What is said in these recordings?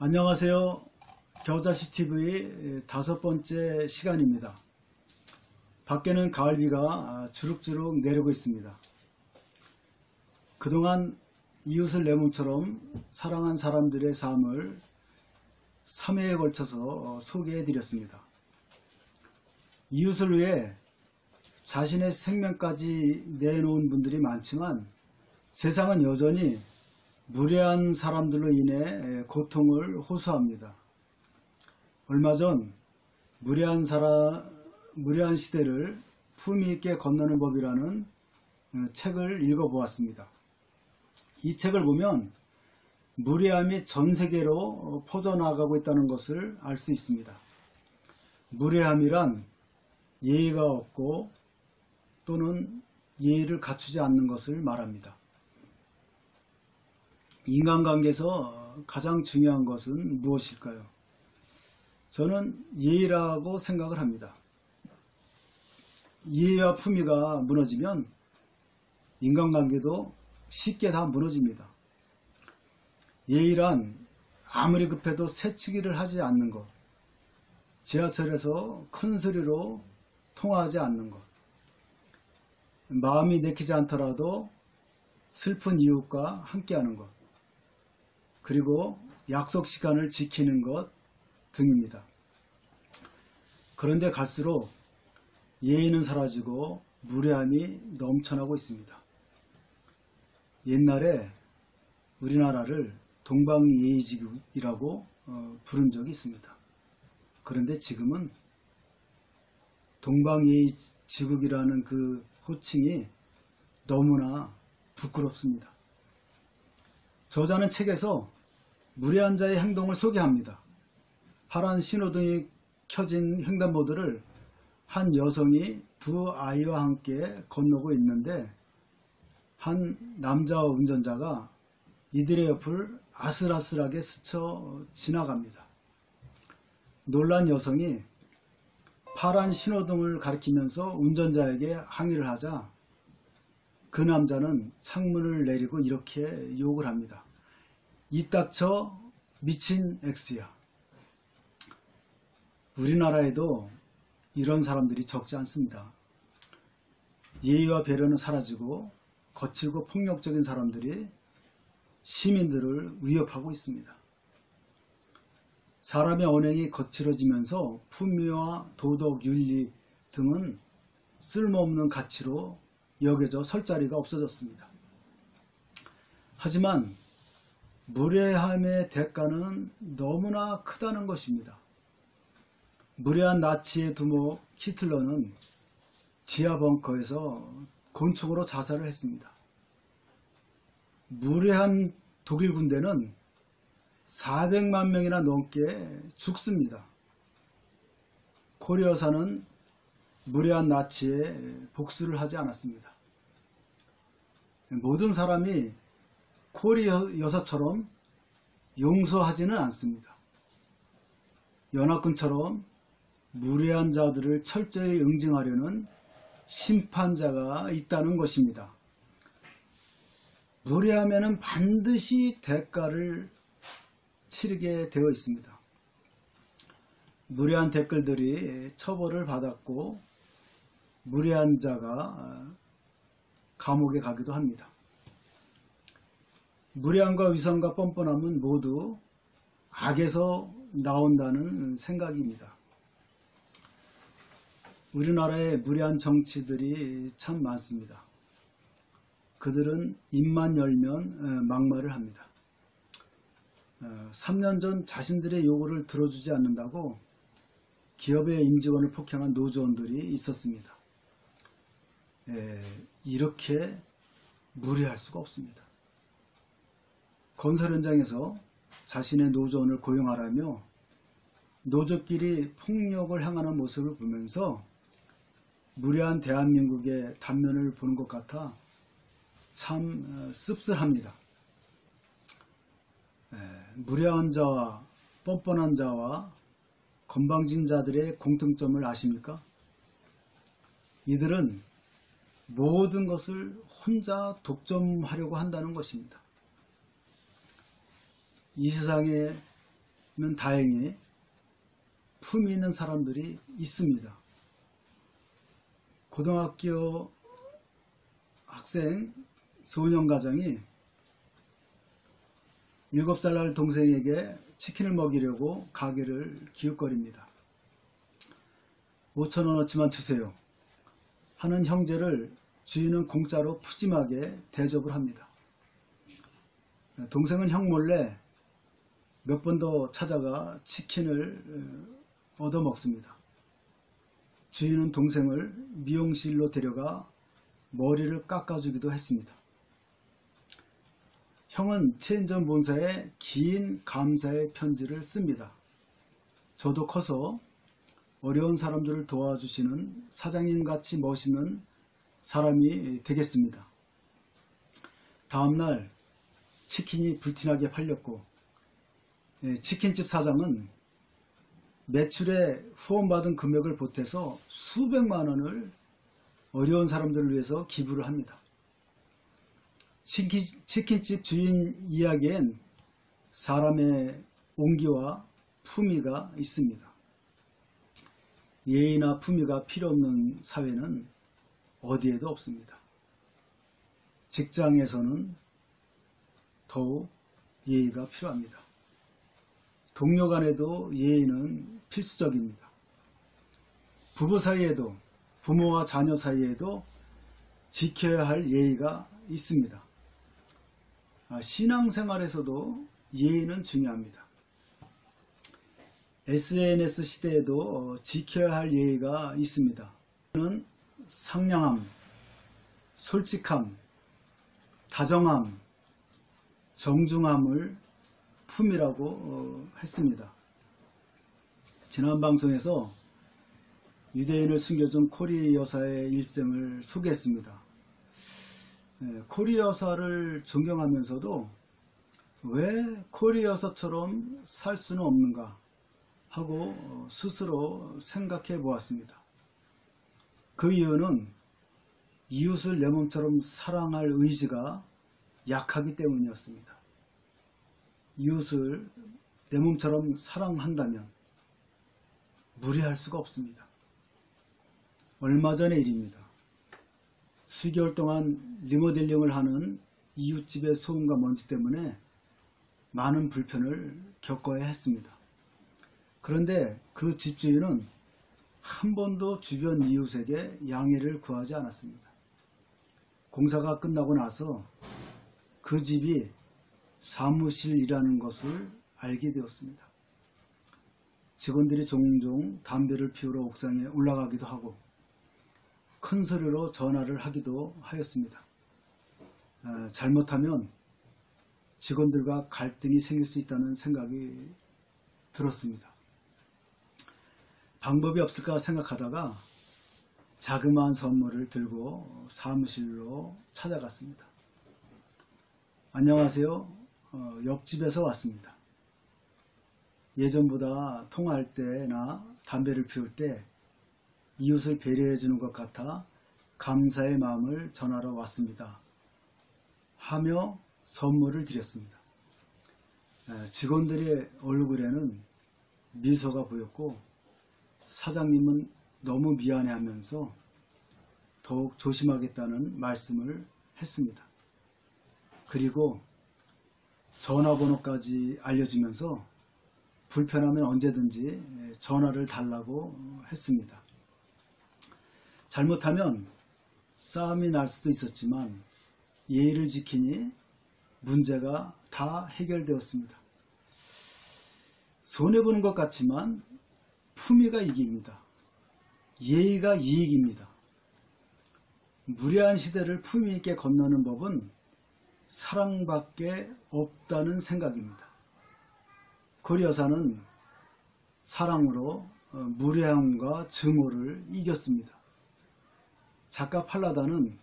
안녕하세요. 겨자씨TV 5번째 시간입니다. 밖에는 가을비가 주룩주룩 내리고 있습니다. 그동안 이웃을 내 몸처럼 사랑한 사람들의 삶을 3회에 걸쳐서 소개해 드렸습니다. 이웃을 위해 자신의 생명까지 내놓은 분들이 많지만 세상은 여전히 무례한 사람들로 인해 고통을 호소합니다. 얼마 전 무례한 시대를 품위 있게 건너는 법이라는 책을 읽어보았습니다. 이 책을 보면 무례함이 전 세계로 퍼져나가고 있다는 것을 알 수 있습니다. 무례함이란 예의가 없고 또는 예의를 갖추지 않는 것을 말합니다. 인간관계에서 가장 중요한 것은 무엇일까요? 저는 예의라고 생각을 합니다. 예의와 품위가 무너지면 인간관계도 쉽게 다 무너집니다. 예의란 아무리 급해도 새치기를 하지 않는 것, 지하철에서 큰 소리로 통화하지 않는 것, 마음이 내키지 않더라도 슬픈 이웃과 함께하는 것, 그리고 약속 시간을 지키는 것 등입니다. 그런데 갈수록 예의는 사라지고 무례함이 넘쳐나고 있습니다. 옛날에 우리나라를 동방예의지국이라고 부른 적이 있습니다. 그런데 지금은 동방예의지국이라는 그 호칭이 너무나 부끄럽습니다. 저자는 책에서 무례한 자의 행동을 소개합니다. 파란 신호등이 켜진 횡단보도를 한 여성이 두 아이와 함께 건너고 있는데 한 남자 운전자가 이들의 옆을 아슬아슬하게 스쳐 지나갑니다. 놀란 여성이 파란 신호등을 가리키면서 운전자에게 항의를 하자 그 남자는 창문을 내리고 이렇게 욕을 합니다. 이 닥쳐 미친 X야. 우리나라에도 이런 사람들이 적지 않습니다. 예의와 배려는 사라지고 거칠고 폭력적인 사람들이 시민들을 위협하고 있습니다. 사람의 언행이 거칠어지면서 품위와 도덕, 윤리 등은 쓸모없는 가치로 여겨져 설 자리가 없어졌습니다. 하지만 무례함의 대가는 너무나 크다는 것입니다. 무례한 나치의 두목 히틀러는 지하 벙커에서 곤충으로 자살을 했습니다. 무례한 독일 군대는 400만 명이나 넘게 죽습니다. 코리아사는 무례한 나치에 복수를 하지 않았습니다. 모든 사람이 코리 여사처럼 용서하지는 않습니다. 연합군처럼 무례한 자들을 철저히 응징하려는 심판자가 있다는 것입니다. 무례하면은 반드시 대가를 치르게 되어 있습니다. 무례한 댓글들이 처벌을 받았고 무례한 자가 감옥에 가기도 합니다. 무례함과 위선과 뻔뻔함은 모두 악에서 나온다는 생각입니다. 우리나라에 무례한 정치들이 참 많습니다. 그들은 입만 열면 막말을 합니다. 3년 전 자신들의 요구를 들어주지 않는다고 기업의 임직원을 폭행한 노조원들이 있었습니다. 이렇게 무례할 수가 없습니다. 건설 현장에서 자신의 노조원을 고용하라며 노조끼리 폭력을 행하는 모습을 보면서 무례한 대한민국의 단면을 보는 것 같아 참 씁쓸합니다. 무례한 자와 뻔뻔한 자와 건방진 자들의 공통점을 아십니까? 이들은 모든 것을 혼자 독점하려고 한다는 것입니다. 이 세상에 다행히 품이 있는 사람들이 있습니다. 고등학교 학생 소년가정이 7살 날 동생에게 치킨을 먹이려고 가게를 기웃거립니다. 5,000원어치만 주세요 하는 형제를 주인은 공짜로 푸짐하게 대접을 합니다. 동생은 형 몰래 몇 번 더 찾아가 치킨을 얻어먹습니다. 주인은 동생을 미용실로 데려가 머리를 깎아주기도 했습니다. 형은 체인점 본사에 긴 감사의 편지를 씁니다. 저도 커서 어려운 사람들을 도와주시는 사장님같이 멋있는 사람이 되겠습니다. 다음날 치킨이 불티나게 팔렸고 치킨집 사장은 매출에 후원받은 금액을 보태서 수백만 원을 어려운 사람들을 위해서 기부를 합니다. 치킨집 주인 이야기엔 사람의 온기와 품위가 있습니다. 예의나 품위가 필요 없는 사회는 어디에도 없습니다. 직장에서는 더욱 예의가 필요합니다. 동료 간에도 예의는 필수적입니다. 부부 사이에도 부모와 자녀 사이에도 지켜야 할 예의가 있습니다. 신앙생활에서도 예의는 중요합니다. SNS 시대에도 지켜야 할 예의가 있습니다. 저는 상냥함, 솔직함, 다정함, 정중함을 품이라고 했습니다. 지난 방송에서 유대인을 숨겨준 코리 여사의 일생을 소개했습니다. 코리 여사를 존경하면서도 왜 코리 여사처럼 살 수는 없는가 하고 스스로 생각해 보았습니다. 그 이유는 이웃을 내 몸처럼 사랑할 의지가 약하기 때문이었습니다. 이웃을 내 몸처럼 사랑한다면 무례할 수가 없습니다. 얼마 전의 일입니다. 수개월 동안 리모델링을 하는 이웃집의 소음과 먼지 때문에 많은 불편을 겪어야 했습니다. 그런데 그 집주인은 한 번도 주변 이웃에게 양해를 구하지 않았습니다. 공사가 끝나고 나서 그 집이 사무실이라는 것을 알게 되었습니다. 직원들이 종종 담배를 피우러 옥상에 올라가기도 하고 큰 소리로 전화를 하기도 하였습니다. 잘못하면 직원들과 갈등이 생길 수 있다는 생각이 들었습니다. 방법이 없을까 생각하다가 자그마한 선물을 들고 사무실로 찾아갔습니다. 안녕하세요. 옆집에서 왔습니다. 예전보다 통화할 때나 담배를 피울 때 이웃을 배려해 주는 것 같아 감사의 마음을 전하러 왔습니다. 하며 선물을 드렸습니다. 직원들의 얼굴에는 미소가 보였고 사장님은 너무 미안해하면서 더욱 조심하겠다는 말씀을 했습니다. 그리고 전화번호까지 알려주면서 불편하면 언제든지 전화를 달라고 했습니다. 잘못하면 싸움이 날 수도 있었지만 예의를 지키니 문제가 다 해결되었습니다. 손해보는 것 같지만 품위가 이깁니다. 예의가 이익입니다. 무례한 시대를 품위 있게 건너는 법은 사랑밖에 없다는 생각입니다. 코리 여사는 사랑으로 무례함과 증오를 이겼습니다. 작가 팔라다는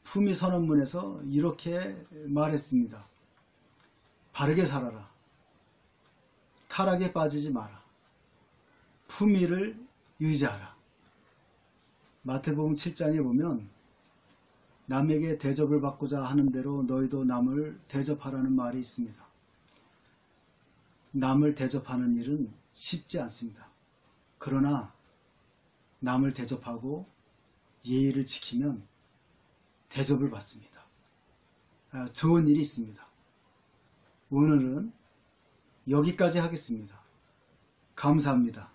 품위 선언문에서 이렇게 말했습니다. 바르게 살아라. 타락에 빠지지 마라. 품위를 유지하라. 마태복음 7장에 보면 남에게 대접을 받고자 하는 대로 너희도 남을 대접하라는 말이 있습니다. 남을 대접하는 일은 쉽지 않습니다. 그러나 남을 대접하고 예의를 지키면 대접을 받습니다. 좋은 일이 있습니다. 오늘은 여기까지 하겠습니다. 감사합니다.